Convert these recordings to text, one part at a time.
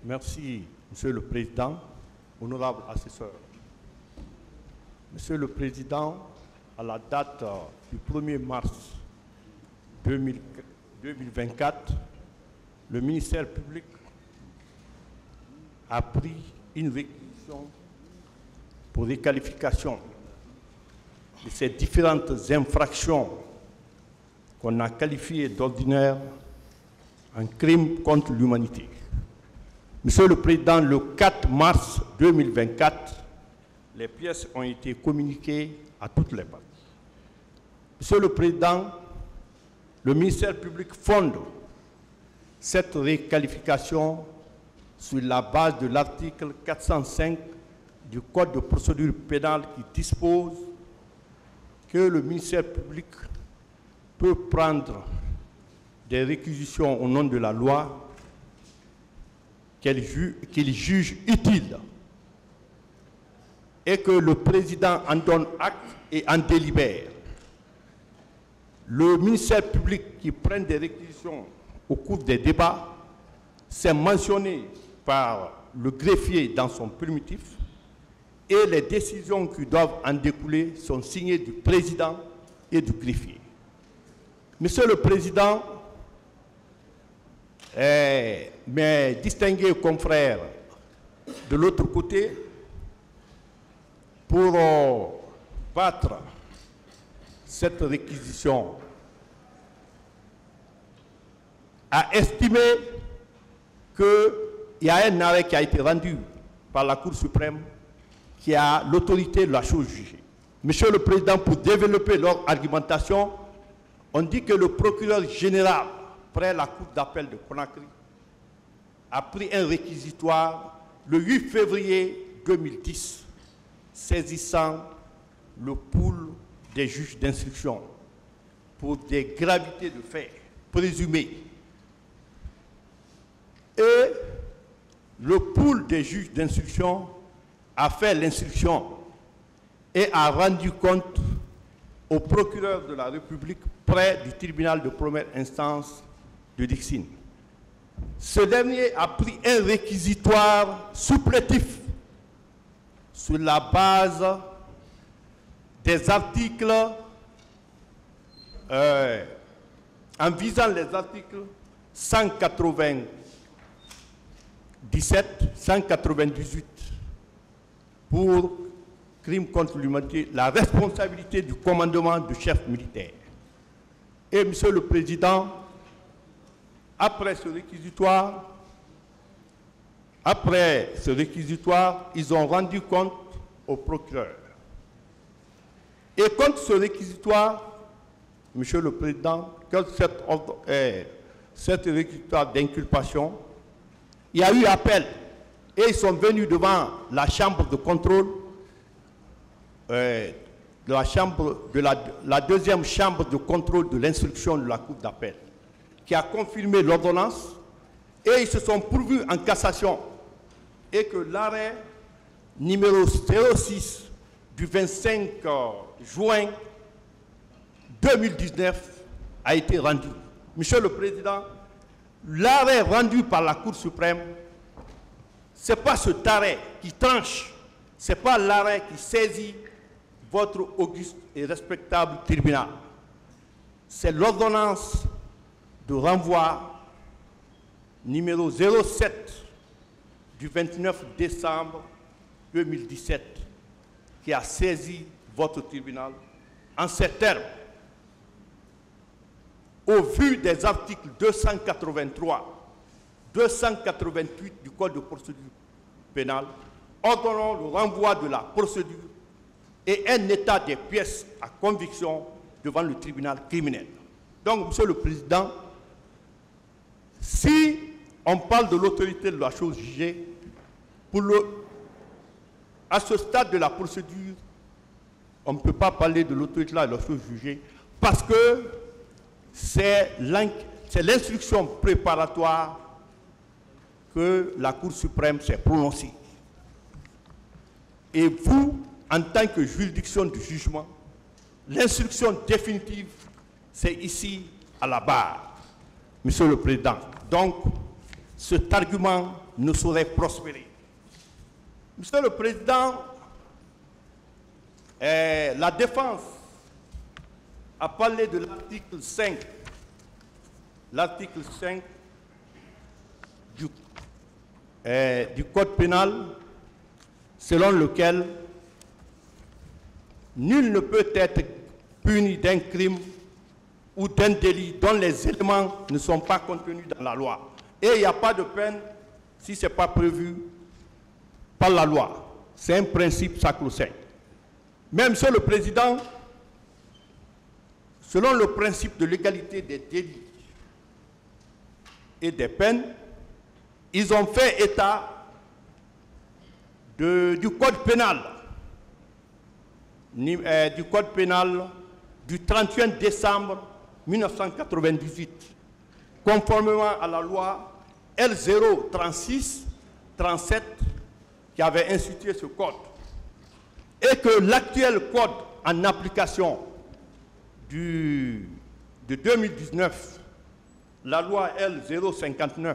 Merci, Monsieur le Président, honorable assesseur. Monsieur le Président, à la date du 1er mars 2024, le ministère public a pris une réquisition pour réqualification de ces différentes infractions qu'on a qualifiées d'ordinaire en crime contre l'humanité. Monsieur le Président, le 4 mars 2024, les pièces ont été communiquées à toutes les parties. Monsieur le Président, le ministère public fonde cette réqualification sur la base de l'article 405 du Code de procédure pénale qui dispose que le ministère public peut prendre des réquisitions au nom de la loi qu'il juge utile et que le président en donne acte et en délibère. Le ministère public qui prend des réquisitions au cours des débats, c'est mentionné par le greffier dans son primitif et les décisions qui doivent en découler sont signées du président et du greffier. Monsieur le Président, mes distingués confrères de l'autre côté, pour battre cette réquisition, a estimé qu'il y a un arrêt qui a été rendu par la Cour suprême qui a l'autorité de la chose jugée. Monsieur le Président, pour développer leur argumentation, on dit que le procureur général, près la Cour d'appel de Conakry, a pris un réquisitoire le 8 février 2010, saisissant le pool des juges d'instruction pour des gravités de faits présumés. Et le pool des juges d'instruction a fait l'instruction et a rendu compte au procureur de la République près du tribunal de première instance de Dixine. Ce dernier a pris un réquisitoire supplétif sur la base des articles, en visant les articles 197, 198 pour crime contre l'humanité, la responsabilité du commandement du chef militaire. Et Monsieur le Président, après ce réquisitoire, ils ont rendu compte au procureur. Et contre ce réquisitoire, Monsieur le Président, contre cette réquisitoire d'inculpation, il y a eu appel et ils sont venus devant la chambre de contrôle, la deuxième chambre de contrôle de l'instruction de la Cour d'appel, qui a confirmé l'ordonnance, et ils se sont pourvus en cassation, et que l'arrêt numéro 06 du 25 juin 2019 a été rendu. Monsieur le Président, l'arrêt rendu par la Cour suprême, ce n'est pas cet arrêt qui tranche, ce n'est pas l'arrêt qui saisit votre auguste et respectable tribunal. C'est l'ordonnance de renvoi numéro 07 du 29 décembre 2017 qui a saisi votre tribunal en ces termes. Au vu des articles 283, 288 du Code de procédure pénale, ordonnons le renvoi de la procédure et un état des pièces à conviction devant le tribunal criminel. Donc, Monsieur le Président, si on parle de l'autorité de la chose jugée, à ce stade de la procédure, on ne peut pas parler de l'autorité de la chose jugée parce que c'est l'instruction préparatoire que la Cour suprême s'est prononcée. Et vous, en tant que juridiction du jugement, l'instruction définitive, c'est ici à la barre, Monsieur le Président. Donc, cet argument ne saurait prospérer. Monsieur le Président, la défense a parlé de l'article 5. L'article 5 du Code pénal, selon lequel nul ne peut être puni d'un crime ou d'un délit dont les éléments ne sont pas contenus dans la loi. Et il n'y a pas de peine si ce n'est pas prévu par la loi. C'est un principe sacro-saint. Mais, Monsieur le Président, selon le principe de l'égalité des délits et des peines, ils ont fait état du Code pénal, du 31 décembre 1998, conformément à la loi L036-37 qui avait institué ce code, et que l'actuel code en application de 2019, la loi L059,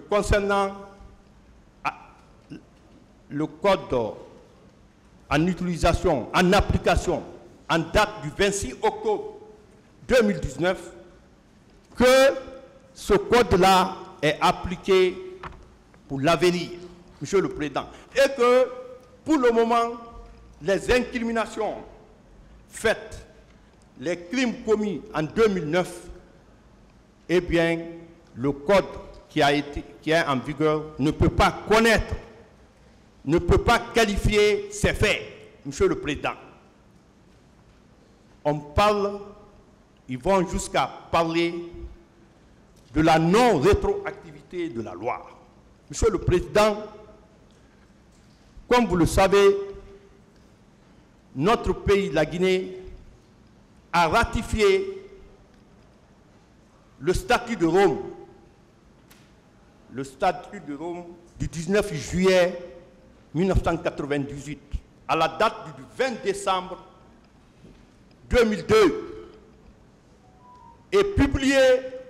concernant le code en utilisation, en application, en date du 26 octobre 2019, que ce code-là est appliqué pour l'avenir, Monsieur le Président, et que pour le moment, les incriminations faites, les crimes commis en 2009, eh bien, le code qui est en vigueur ne peut pas connaître, ne peut pas qualifier ces faits, Monsieur le Président. Ils vont jusqu'à parler de la non-rétroactivité de la loi. Monsieur le Président, comme vous le savez, notre pays, la Guinée, a ratifié le statut de Rome. Le statut de Rome du 19 juillet 1998, à la date du 20 décembre 2002, et publié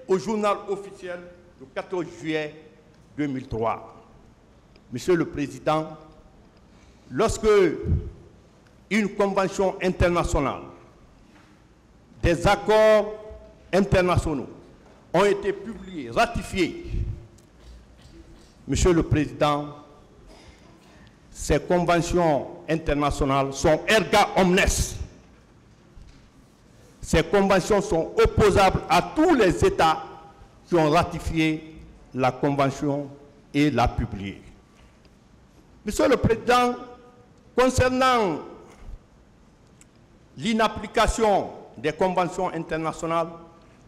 au journal officiel le 14 juillet 2003. Monsieur le Président, lorsque une convention internationale, des accords internationaux ont été publiés, ratifiés, Monsieur le Président, ces conventions internationales sont erga omnes. Ces conventions sont opposables à tous les États qui ont ratifié la convention et l'a publiée. Monsieur le Président, concernant l'inapplication des conventions internationales,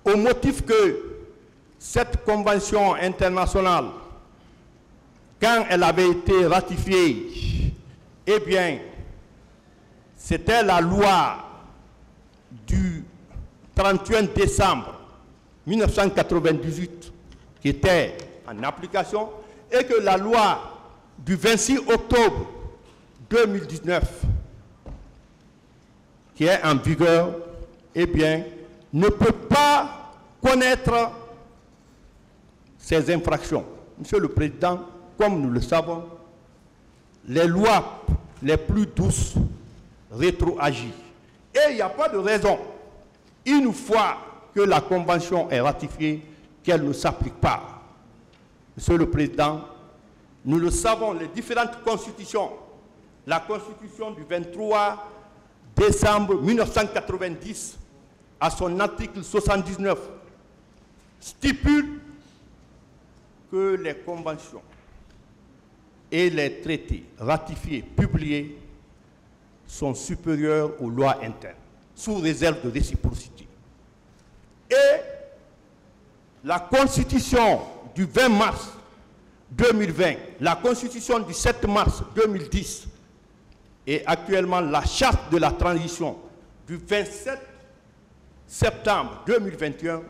au motif que cette convention internationale, quand elle avait été ratifiée, eh bien, c'était la loi du 31 décembre 1998 qui était en application, et que la loi du 26 octobre 2019 qui est en vigueur, eh bien, ne peut pas connaître ces infractions. Monsieur le Président, comme nous le savons, les lois les plus douces rétroagissent. Et il n'y a pas de raison, une fois que la Convention est ratifiée, qu'elle ne s'applique pas. Monsieur le Président, nous le savons, les différentes constitutions, la Constitution du 23 décembre 1990, à son article 79, stipule que les conventions et les traités ratifiés, publiés, sont supérieurs aux lois internes, sous réserve de réciprocité. Et la Constitution du 20 mars 2020, la Constitution du 7 mars 2010 et actuellement la Charte de la transition du 27 septembre 2021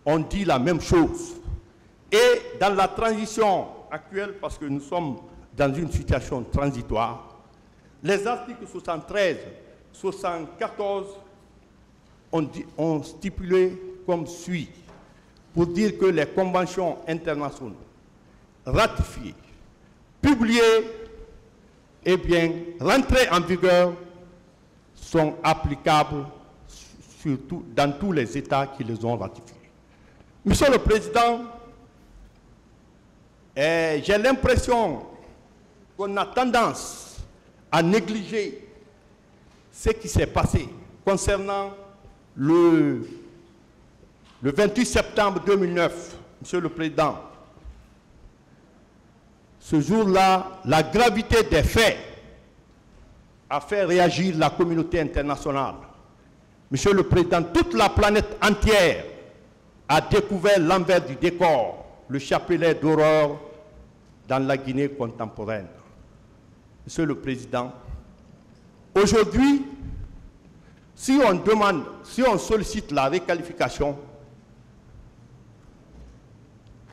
ont dit la même chose. Et dans la transition actuelle, parce que nous sommes dans une situation transitoire, les articles 73, 74 ont stipulé comme suit pour dire que les conventions internationales ratifiées, publiées et bien rentrées en vigueur sont applicables surtout dans tous les États qui les ont ratifiées. Monsieur le Président, j'ai l'impression qu'on a tendance à négliger ce qui s'est passé concernant le 28 septembre 2009, Monsieur le Président. Ce jour-là, la gravité des faits a fait réagir la communauté internationale. Monsieur le Président, toute la planète entière a découvert l'envers du décor, le chapelet d'horreur dans la Guinée contemporaine. Monsieur le Président, aujourd'hui, si on sollicite la requalification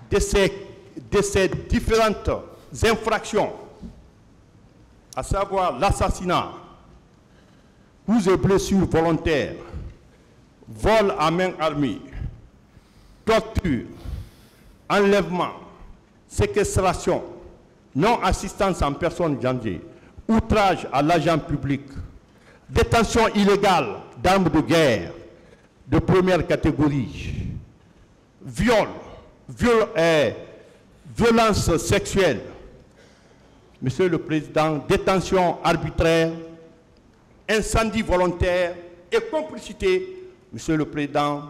de ces différentes infractions, à savoir l'assassinat, coups et blessures volontaires, vol à main armée, torture, enlèvement, séquestration, non-assistance en personne danger, outrage à l'agent public, détention illégale d'armes de guerre de première catégorie, violence sexuelle, Monsieur le Président, détention arbitraire, incendie volontaire et complicité, Monsieur le Président,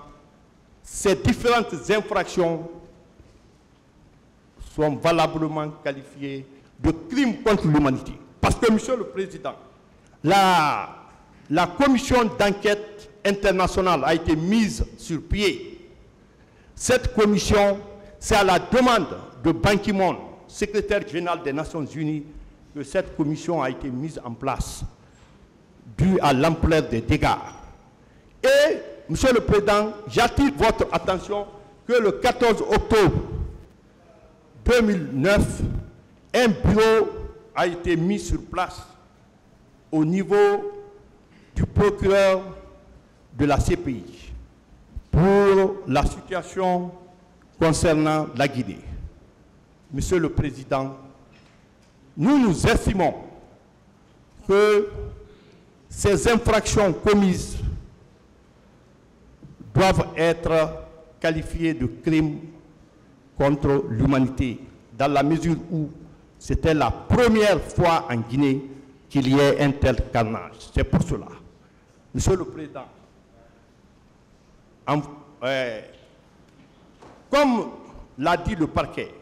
ces différentes infractions sont valablement qualifiées de crimes contre l'humanité. Parce que, Monsieur le Président, la commission d'enquête internationale a été mise sur pied. Cette commission, c'est à la demande de Ban Ki-moon, secrétaire général des Nations Unies, que cette commission a été mise en place, due à l'ampleur des dégâts. Et, Monsieur le Président, j'attire votre attention que le 14 octobre 2009, un bureau a été mis sur place au niveau du procureur de la CPI pour la situation concernant la Guinée. Monsieur le Président, nous estimons que ces infractions commises doivent être qualifiées de crimes contre l'humanité, dans la mesure où c'était la première fois en Guinée qu'il y ait un tel carnage. C'est pour cela. Monsieur le Président, comme l'a dit le parquet,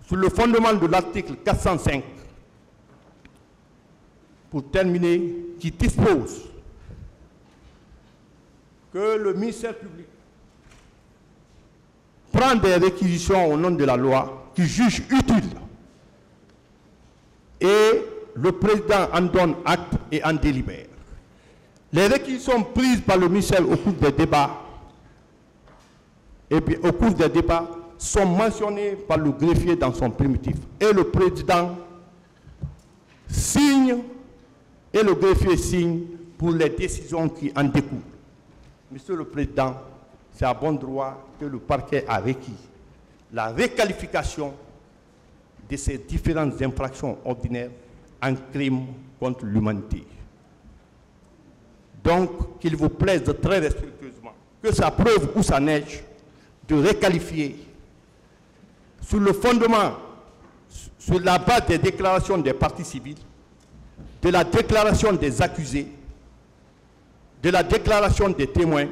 sur le fondement de l'article 405, pour terminer, qui dispose que le ministère public prend des réquisitions au nom de la loi qui juge utile et le président en donne acte et en délibère. Les réquisitions prises par le ministère au cours des débats sont mentionnées par le greffier dans son primitif. Et le président signe et le greffier signe pour les décisions qui en découlent. Monsieur le Président, c'est à bon droit que le parquet a requis la requalification de ces différentes infractions ordinaires en crimes contre l'humanité. Donc, qu'il vous plaise très respectueusement, que ça preuve ou ça neige, de requalifier sur le fondement, sur la base des déclarations des parties civiles, de la déclaration des accusés, de la déclaration des témoins,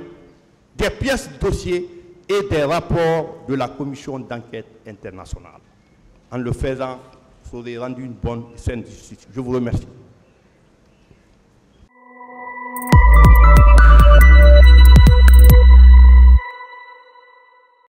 des pièces de dossier et des rapports de la commission d'enquête internationale. En le faisant, vous aurez rendu une bonne et saine justice. Je vous remercie.